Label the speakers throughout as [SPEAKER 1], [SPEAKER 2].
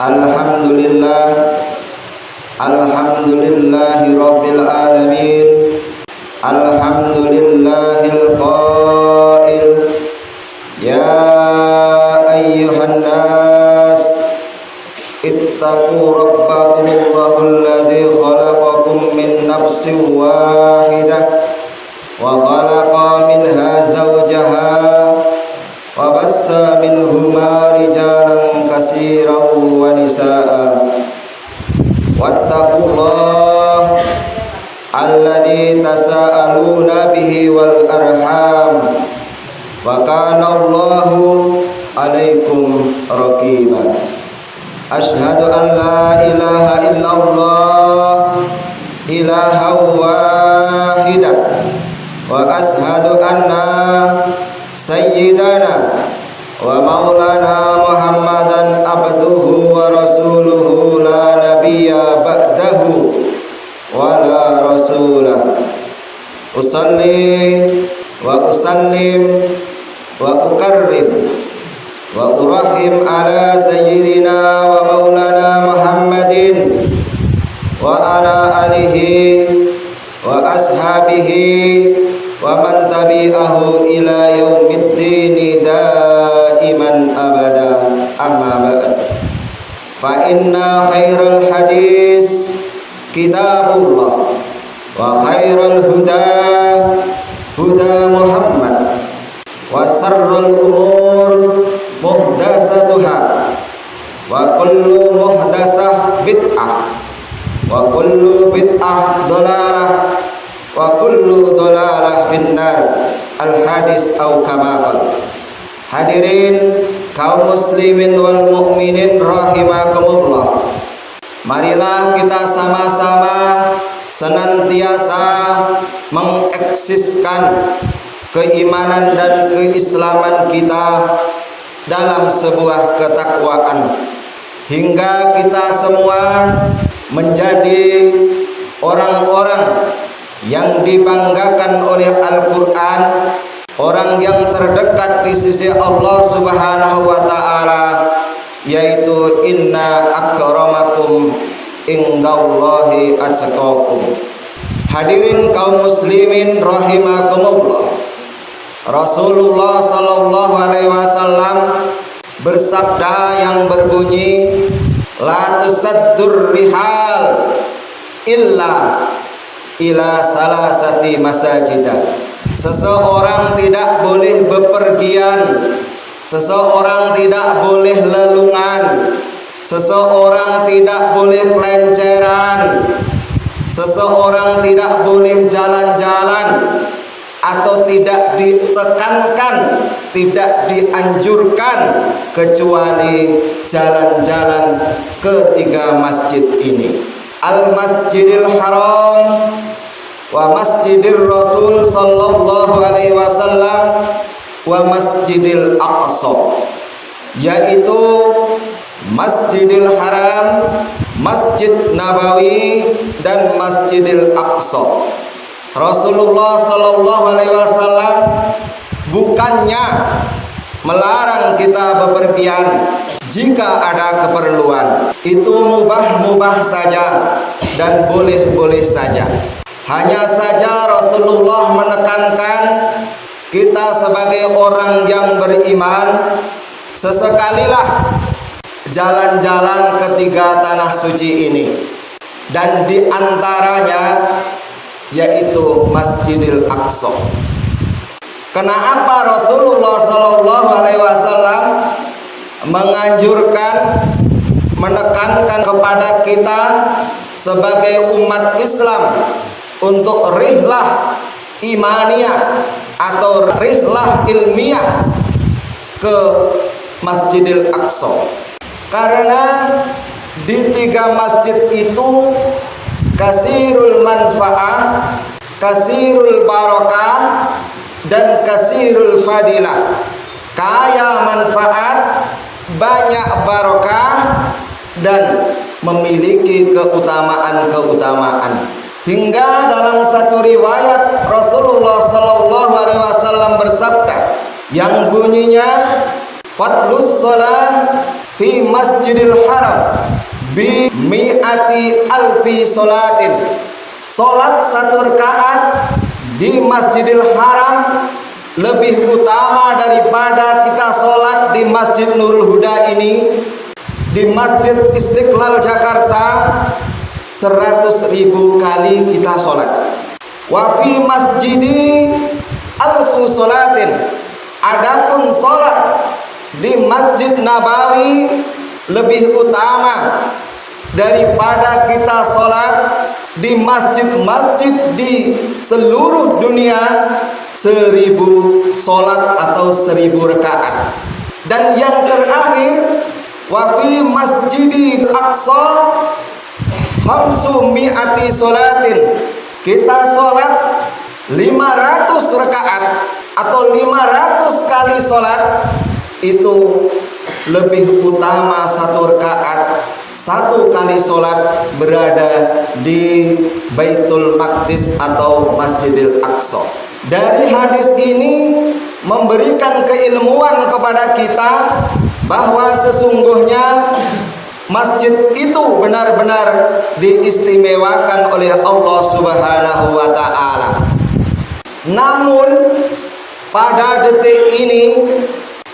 [SPEAKER 1] Alhamdulillah, alhamdulillahi rabbil alamin, alhamdulillahil qail, ya ayyuhan nas ittaqu rabbakumul ladzi khalaqakum min nafsin wahidah wa khalaqa minha zawjaha wa bassa minhuma rijalan katsiran wa nisaa wattaqullaha alladzi tasaaluna bihi wal arham wa kana Allahu alaikum raqiba. Asyhadu an la ilaha illallah ilaha wahidah wa asyhadu anna sayyidana wa maulana Muhammadan abduhu wa rasuluhu la nabiyya ba'dahu wa la rasulah. Usalli wa usallim wa ukarrim wa urahim ala sayyidina wa maulana Muhammadin wa ala alihi wa ashabihi wa man tabi'ahu ila yaumiddin daiman abada, amma ba'd. Fa inna khairal hadis kitabullah wa khairal huda huda Muhammad wa sarrul umur muhdasatuha wa kullu muhdasah bid'ah wa kullu bid'ah dolalah wa kullu dolalah finnar. Al-hadis au kama qala. Hadirin kaum muslimin wal mukminin rahimakumullah, marilah kita sama-sama senantiasa mengeksiskan keimanan dan keislaman kita dalam sebuah ketakwaan, hingga kita semua menjadi orang-orang yang dibanggakan oleh Al-Quran, orang yang terdekat di sisi Allah Subhanahu wa ta'ala, yaitu inna akramakum indallahi atqakum. Hadirin kaum muslimin rahimakumullah, Rasulullah sallallahu alaihi wasallam bersabda yang berbunyi, la tusaddur rihal illa ila salasati masajidah. Seseorang tidak boleh bepergian, seseorang tidak boleh lelungan, seseorang tidak boleh pelenceran, seseorang tidak boleh jalan-jalan, atau tidak ditekankan, tidak dianjurkan kecuali jalan-jalan ke tiga masjid ini: Al-Masjidil Haram wa Masjidir Rasul sallallahu alaihi wasallam wa Masjidil Aqsa, yaitu Masjidil Haram, Masjid Nabawi, dan Masjidil Aqsa. Rasulullah sallallahu alaihi wasallam bukannya melarang kita bepergian jika ada keperluan, itu mubah-mubah saja dan boleh-boleh saja. Hanya saja Rasulullah menekankan kita sebagai orang yang beriman sesekalilah jalan-jalan ketiga tanah suci ini, dan diantaranya yaitu Masjidil Aqsa. Kenapa Rasulullah sallallahu alaihi wasallam menganjurkan, menekankan kepada kita sebagai umat Islam untuk rihlah imaniyah atau rihlah ilmiah ke Masjidil Aqsa? Karena di tiga masjid itu kasirul manfaah, kasirul barakah, dan kasirul fadilah. Kaya manfaat, banyak barakah, dan memiliki keutamaan-keutamaan. Hingga dalam satu riwayat Rasulullah sallallahu alaihi wasallam bersabda yang bunyinya, fadlus shalah fi Masjidil Haram bi mi'ati alfi sholatin. Sholat 1 rakaat di Masjidil Haram lebih utama daripada kita sholat di Masjid Nurul Huda ini, di Masjid Istiqlal Jakarta 100.000 kali kita sholat. Wa fi masjidi alfu sholatin. Adapun sholat di Masjid Nabawi lebih utama daripada kita sholat di masjid-masjid di seluruh dunia 1000 sholat atau 1000 rakaat. Dan yang terakhir, wa fi masjidil aqsa 500 sholatin. Kita sholat 500 rakaat atau 500 kali sholat, itu lebih utama 1 rakaat 1 kali sholat berada di Baitul Maqdis atau Masjidil Aqsa. Dari hadis ini memberikan keilmuan kepada kita bahwa sesungguhnya masjid itu benar-benar diistimewakan oleh Allah Subhanahu wa ta'ala. Namun pada detik ini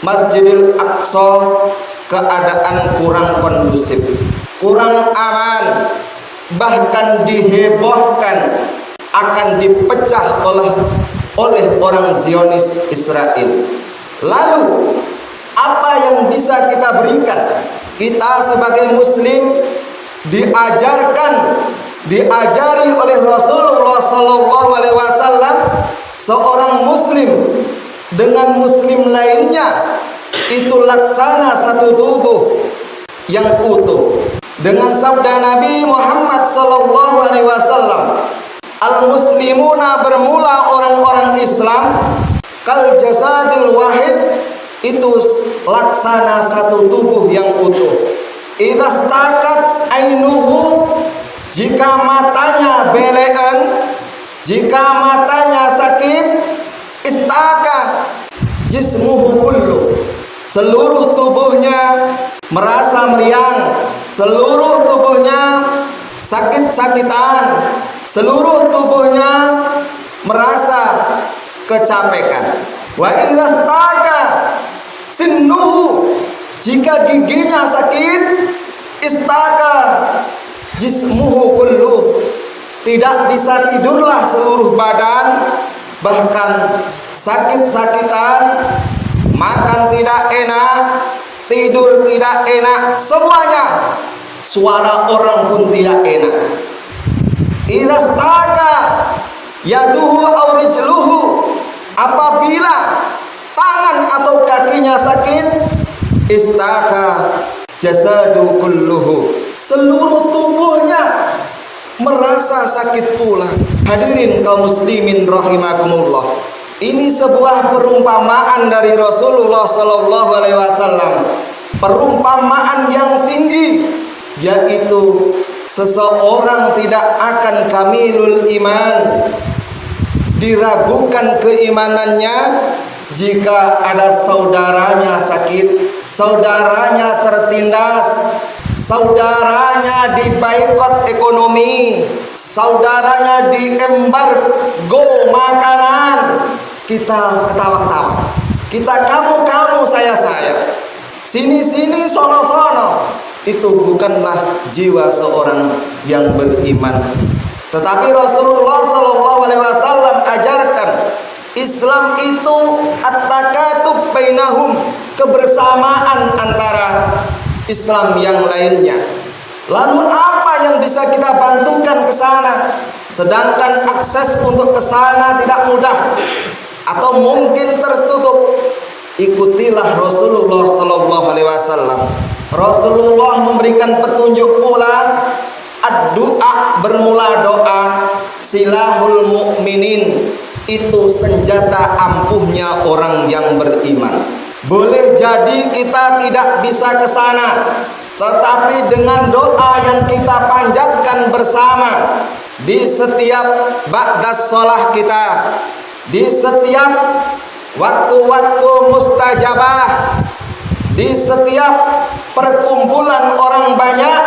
[SPEAKER 1] Masjidil Aqsa keadaan kurang kondusif, kurang aman, bahkan dihebohkan akan dipecah oleh orang Zionis Israel. Lalu apa yang bisa kita berikan? Kita sebagai muslim diajari oleh Rasulullah SAW, seorang muslim dengan muslim lainnya itu laksana satu tubuh yang utuh. Dengan sabda Nabi Muhammad SAW, al-muslimuna bermula orang-orang Islam kal jasadil wahid, itu laksana satu tubuh yang utuh. Idza stakat ainuhu, jika matanya belean, jika matanya sakit, istaka jismuhu kullu, seluruh tubuhnya merasa meriang, seluruh tubuhnya sakit-sakitan, seluruh tubuhnya merasa kecapekan. Wa idastaka sinnuhu, jika giginya sakit, istaka jismuhu kullu, tidak bisa tidurlah seluruh badan, bahkan sakit-sakitan, makan tidak enak, tidur tidak enak, semuanya, suara orang pun tidak enak. Idastaka yaduhu aw rijluhu, apabila tangan atau kakinya sakit, istaka jasadu kulluhu, seluruh tubuhnya merasa sakit pula. Hadirin kaum muslimin rahimakumullah, ini sebuah perumpamaan dari Rasulullah SAW, perumpamaan yang tinggi, yaitu seseorang tidak akan kamilul iman, diragukan keimanannya jika ada saudaranya sakit, saudaranya tertindas, saudaranya diboikot ekonomi, saudaranya diembargo makanan. Kita ketawa-ketawa, kita kamu, saya, sini, sono. Itu bukanlah jiwa seorang yang beriman. Tetapi Rasulullah SAW ajarkan, Islam itu at-takatub bainahum, kebersamaan antara Islam yang lainnya. Lalu apa yang bisa kita bantukan ke sana? Sedangkan akses untuk ke sana tidak mudah atau mungkin tertutup. Ikutilah Rasulullah SAW. Rasulullah memberikan petunjuk pula, ad-du'a, bermula doa, silahul mu'minin, itu senjata ampuhnya orang yang beriman. Boleh jadi kita tidak bisa ke sana, tetapi dengan doa yang kita panjatkan bersama di setiap ba'das sholah kita, di setiap waktu-waktu mustajabah, di setiap perkumpulan orang banyak,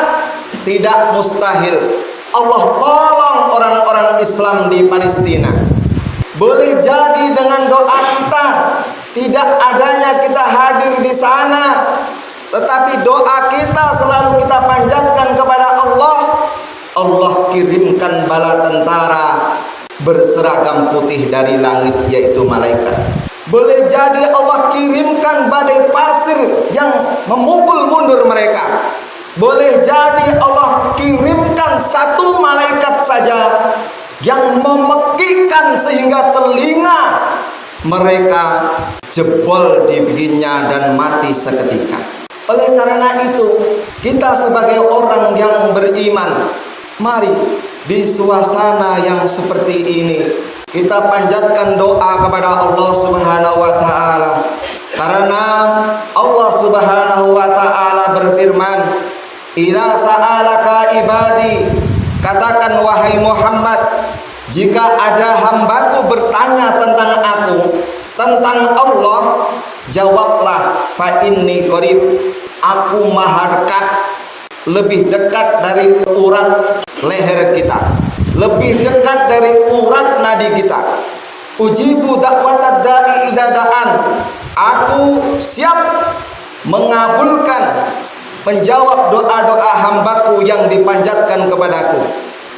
[SPEAKER 1] tidak mustahil Allah tolong orang-orang Islam di Palestina. Boleh jadi dengan doa kita, tidak adanya kita hadir di sana, tetapi doa kita selalu kita panjatkan kepada Allah. Allah kirimkan bala tentara berseragam putih dari langit, yaitu malaikat. Boleh jadi Allah kirimkan badai pasir yang memukul mundur mereka. Boleh jadi Allah kirimkan satu malaikat saja yang memekikkan sehingga telinga mereka jebol di bikinnya dan mati seketika. Oleh karena itu, kita sebagai orang yang beriman, mari di suasana yang seperti ini kita panjatkan doa kepada Allah Subhanahu wa taala. Karena Allah Subhanahu wa taala berfirman, "Idza sa'alaka ibadi," katakan wahai Muhammad, jika ada hambaku bertanya tentang aku, tentang Allah, jawablah, "Fa inni qarib," aku maha dekat, lebih dekat dari urat leher kita, lebih dekat dari urat nadi kita. Ujibu da'watad da'i idza da'an, aku siap mengabulkan, menjawab doa-doa hambaku yang dipanjatkan kepadaku,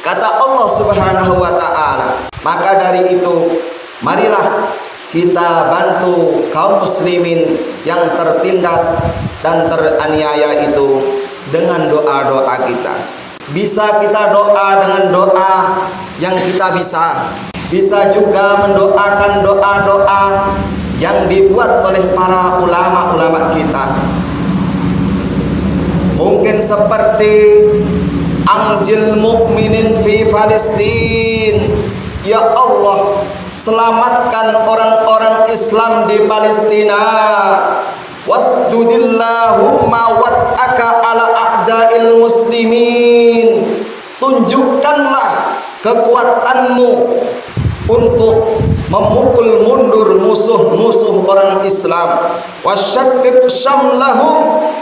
[SPEAKER 1] kata Allah Subhanahu wa taala. Maka dari itu, marilah kita bantu kaum muslimin yang tertindas dan teraniaya itu dengan doa-doa kita. Bisa kita doa dengan doa yang kita bisa juga mendoakan doa-doa yang dibuat oleh para ulama-ulama kita. Mungkin seperti Anjil Mukminin fi Palestin, ya Allah, selamatkan orang-orang Islam di Palestina. Wasdudillahumma wat'aka ala a'da'il muslimin, tunjukkanlah kekuatanmu untuk memukul mundur musuh-musuh orang Islam. Wasyattid syamlahum,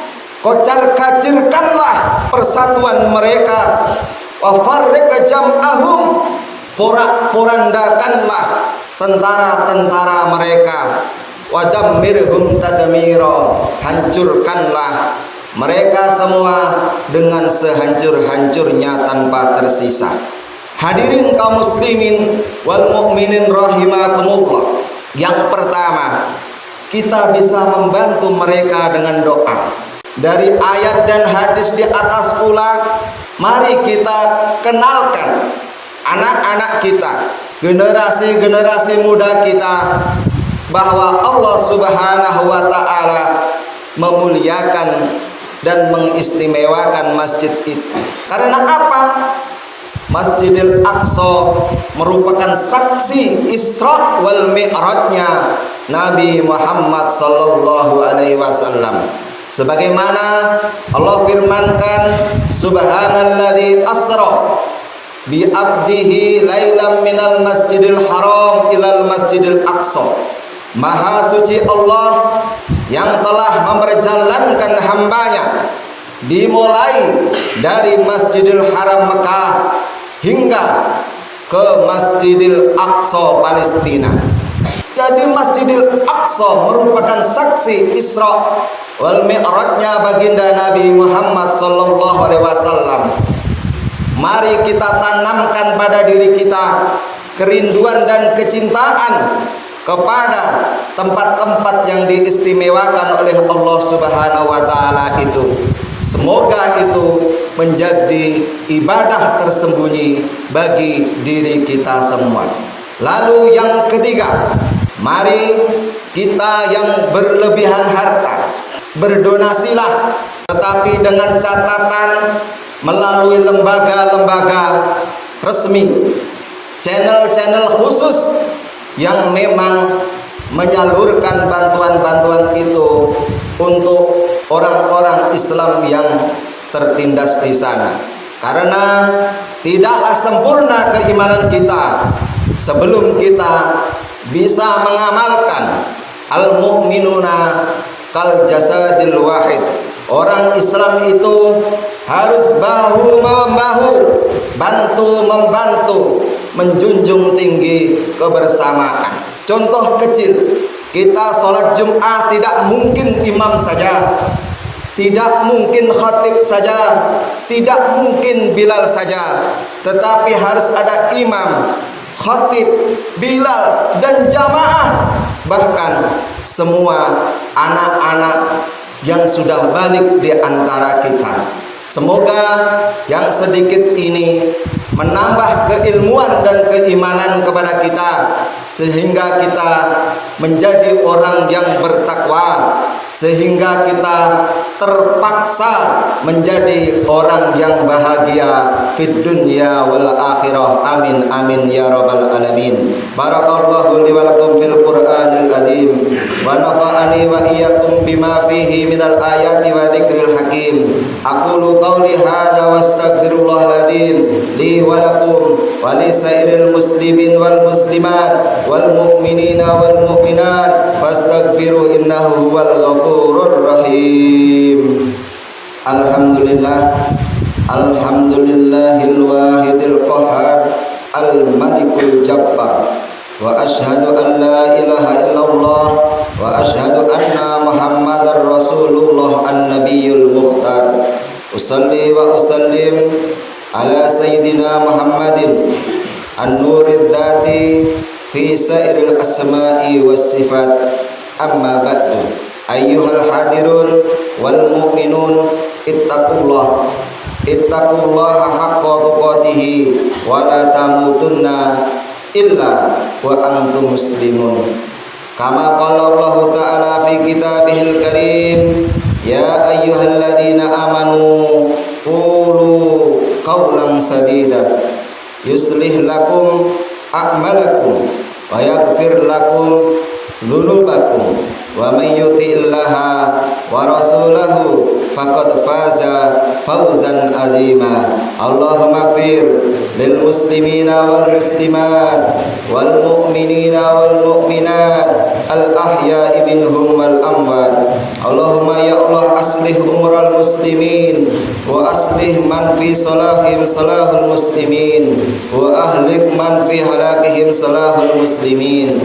[SPEAKER 1] kocar-kacirkanlah persatuan mereka. Wa farriq jam'ahum, porak-porandakanlah tentara-tentara mereka. Wa dammirhum tadmira, hancurkanlah mereka semua dengan sehancur-hancurnya tanpa tersisa. Hadirin kaum muslimin wal mukminin rahimakumullah. Yang pertama, kita bisa membantu mereka dengan doa. Dari ayat dan hadis di atas pula, mari kita kenalkan anak-anak kita, generasi-generasi muda kita, bahwa Allah Subhanahu wa taala memuliakan dan mengistimewakan masjid itu. Karena apa? Masjidil Aqsa merupakan saksi Isra wal Mi'rajnya Nabi Muhammad sallallahu alaihi wasallam. Sebagaimana Allah firmankan, Subhanalladzi asra bi abdihi lailam minal masjidil haram ilal masjidil aqsa. Maha suci Allah yang telah memperjalankan hambanya dimulai dari Masjidil Haram Mekah hingga ke Masjidil Aqsa Palestina. Jadi Masjidil Aqsa merupakan saksi Isra wal Mi'rajnya baginda Nabi Muhammad sallallahu alaihi wasallam. Mari kita tanamkan pada diri kita kerinduan dan kecintaan kepada tempat-tempat yang diistimewakan oleh Allah Subhanahu wa taala itu. Semoga itu menjadi ibadah tersembunyi bagi diri kita semua. Lalu yang ketiga, mari kita yang berlebihan harta, berdonasilah, tetapi dengan catatan melalui lembaga-lembaga resmi, channel-channel khusus yang memang menyalurkan bantuan-bantuan itu untuk orang-orang Islam yang tertindas di sana. Karena tidaklah sempurna keimanan kita sebelum kita bisa mengamalkan al-mu'minuna kal jasadil wahid. Orang Islam itu harus bahu membahu, bantu membantu, menjunjung tinggi kebersamaan. Contoh kecil, kita sholat Jumat tidak mungkin imam saja, tidak mungkin khatib saja, tidak mungkin Bilal saja, tetapi harus ada imam, khatib, Bilal, dan jamaah, bahkan semua anak-anak yang sudah balik di antara kita. Semoga yang sedikit ini menambah keilmuan dan keimanan kepada kita, sehingga kita menjadi orang yang bertakwa, sehingga kita terpaksa menjadi orang yang bahagia fid dunya wal akhirah. Amin amin ya rabbal alamin. Barakallahu li wa lakum fil Qur'anil azim wa nafa'ani wa iyyakum bima fihi minal ayati wa dzikril hakim. Aqulu qawli hadza wastaghfirullahal azim li wa lakum wa li sairil muslimin wal muslimat wal mu'minina wal mu'minat fastaghfiru innahu huwal ghafurur rahim. Alhamdulillah, alhamdulillahil wahidil qahhar, al malikul jabbar, wa asyhadu an la ilaha illallah wa asyhadu anna muhammadar rasulullah an-nabiyul mukhtar. Usalli wa usallim ala sayyidina Muhammadin an-nurid dzati fi sairil asma'i was sifat. Amma ba'du, ayyuhal hadirun wal mu'minun, ittaqullaha haqqa tuqatih wa la tamutunna illa wa antum muslimun. Kama qala Allah ta'ala fi kitabihil karim, ya ayyuhalladzina amanu qulu qawlan sadida yuslih lakum a'malakum wa yaghfir lakum dzunubakum wa may yuti'illaha wa rasulahu faqad faza fawzan azima. Allahumma ighfir lil muslimina wal muslimat wal mu'minina wal mu'minat al ahya'i minhum wal amwat. Allahumma ya Allah, aslih umural muslimin wa aslih man fi salahihim salahul muslimin wa ahlik man fi halakihim salahul muslimin.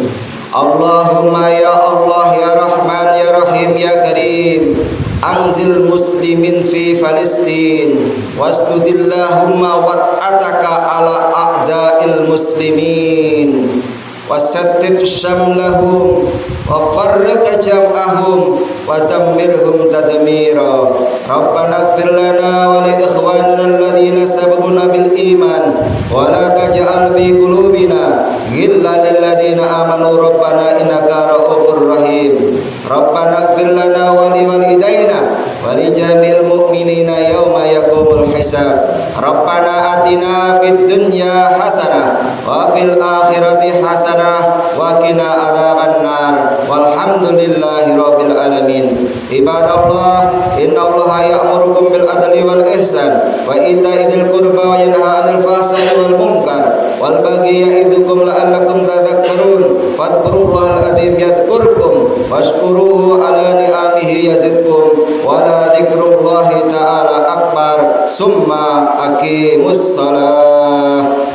[SPEAKER 1] Allahumma ya Allah ya Rahman ya Rahim ya Karim, anzil muslimin fi Palestin wastudillahumma wat'ataka ala a'da'il muslimin wasattid syamlahum wa farriq jam'ahum wa dammirhum tadmira. Rabbana ighfir lana wa li ikhwanina alladhina sabaquna bil iman wa la taj'al fi qulubina ghillan lil ladzina amanu rabbana innaka ra'ufur rahim. Rabbana ighfir lana wa li walidayna wa li jami'il mu'minina yawma yaqumul hisab. Rabbana atina fid dunya hasanah wa fil akhirati hasanah wa qina adzabannar. Walhamdulillahi rabbil alamin. Ibadallah, innallaha ya'murukum bil adli wal ihsan wa ita'i dzil qurba wa yanha 'anil fahsya'i wal munkar wal baghi ya'idzukum la'allakum tadhakkarun. Fadhkurullahal azim yadhkurkum washkuruhu ala ni'amihi yazidkum wa la dzikrullahi ta'ala akbar. Summa aqimus shalah.